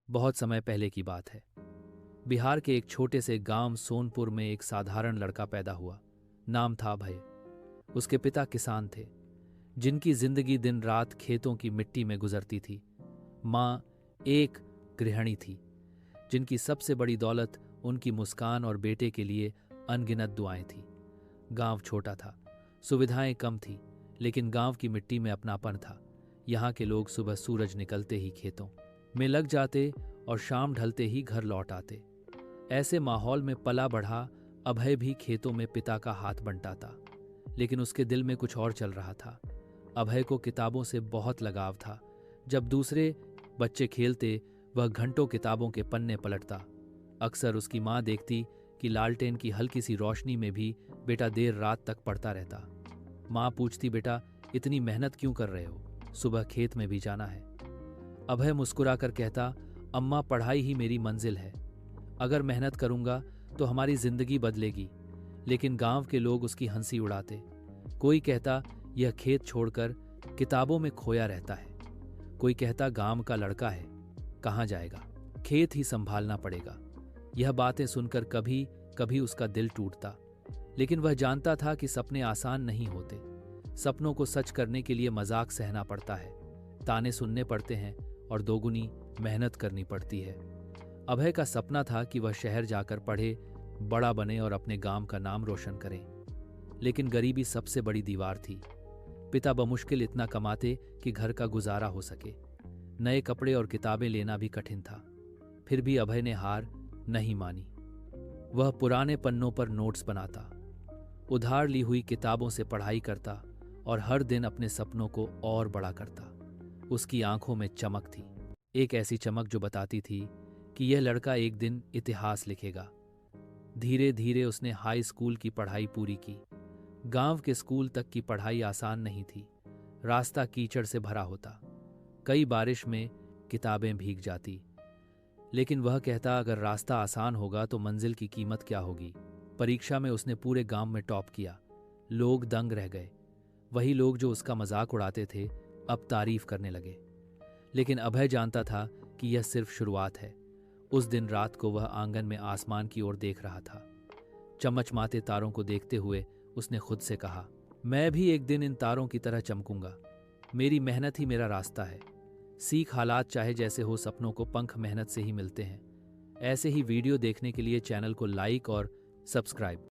बहुत समय पहले की बात है। बिहार के एक छोटे से गांव सोनपुर में एक साधारण लड़का पैदा हुआ। नाम था अभय। उसके पिता किसान थे, जिनकी जिंदगी दिन रात खेतों की मिट्टी में गुजरती थी। माँ एक गृहिणी थी, जिनकी सबसे बड़ी दौलत उनकी मुस्कान और बेटे के लिए अनगिनत दुआएं थी। गांव छोटा था, सुविधाएं कम थी, लेकिन गांव की मिट्टी में अपनापन था। यहाँ के लोग सुबह सूरज निकलते ही खेतों में लग जाते और शाम ढलते ही घर लौट आते। ऐसे माहौल में पला बढ़ा अभय भी खेतों में पिता का हाथ बंटाता, लेकिन उसके दिल में कुछ और चल रहा था। अभय को किताबों से बहुत लगाव था। जब दूसरे बच्चे खेलते, वह घंटों किताबों के पन्ने पलटता। अक्सर उसकी माँ देखती कि लालटेन की हल्की सी रोशनी में भी बेटा देर रात तक पढ़ता रहता। माँ पूछती, बेटा इतनी मेहनत क्यों कर रहे हो? सुबह खेत में भी जाना है। अभय मुस्कुराकर कहता, अम्मा पढ़ाई ही मेरी मंजिल है। अगर मेहनत करूंगा तो हमारी जिंदगी बदलेगी। लेकिन गांव के लोग उसकी हंसी उड़ाते। कोई कहता, यह खेत छोड़कर किताबों में खोया रहता है। कोई कहता, गांव का लड़का है, कहाँ जाएगा, खेत ही संभालना पड़ेगा। यह बातें सुनकर कभी कभी उसका दिल टूटता, लेकिन वह जानता था कि सपने आसान नहीं होते। सपनों को सच करने के लिए मजाक सहना पड़ता है, ताने सुनने पड़ते हैं और दोगुनी मेहनत करनी पड़ती है। अभय का सपना था कि वह शहर जाकर पढ़े, बड़ा बने और अपने गांव का नाम रोशन करे। लेकिन गरीबी सबसे बड़ी दीवार थी। पिता बमुश्किल इतना कमाते कि घर का गुजारा हो सके। नए कपड़े और किताबें लेना भी कठिन था। फिर भी अभय ने हार नहीं मानी। वह पुराने पन्नों पर नोट्स बनाता, उधार ली हुई किताबों से पढ़ाई करता और हर दिन अपने सपनों को और बड़ा करता। उसकी आंखों में चमक थी, एक ऐसी चमक जो बताती थी कि यह लड़का एक दिन इतिहास लिखेगा। धीरे धीरे उसने हाई स्कूल की पढ़ाई पूरी की। गांव के स्कूल तक की पढ़ाई आसान नहीं थी। रास्ता कीचड़ से भरा होता, कई बारिश में किताबें भीग जाती। लेकिन वह कहता, अगर रास्ता आसान होगा तो मंजिल की कीमत क्या होगी। परीक्षा में उसने पूरे गांव में टॉप किया। लोग दंग रह गए। वही लोग जो उसका मजाक उड़ाते थे अब तारीफ करने लगे। लेकिन अभय जानता था कि यह सिर्फ शुरुआत है। उस दिन रात को वह आंगन में आसमान की ओर देख रहा था। चमचमाते तारों को देखते हुए उसने खुद से कहा, मैं भी एक दिन इन तारों की तरह चमकूंगा। मेरी मेहनत ही मेरा रास्ता है। सीख हालात चाहे जैसे हो, सपनों को पंख मेहनत से ही मिलते हैं। ऐसे ही वीडियो देखने के लिए चैनल को लाइक और सब्सक्राइब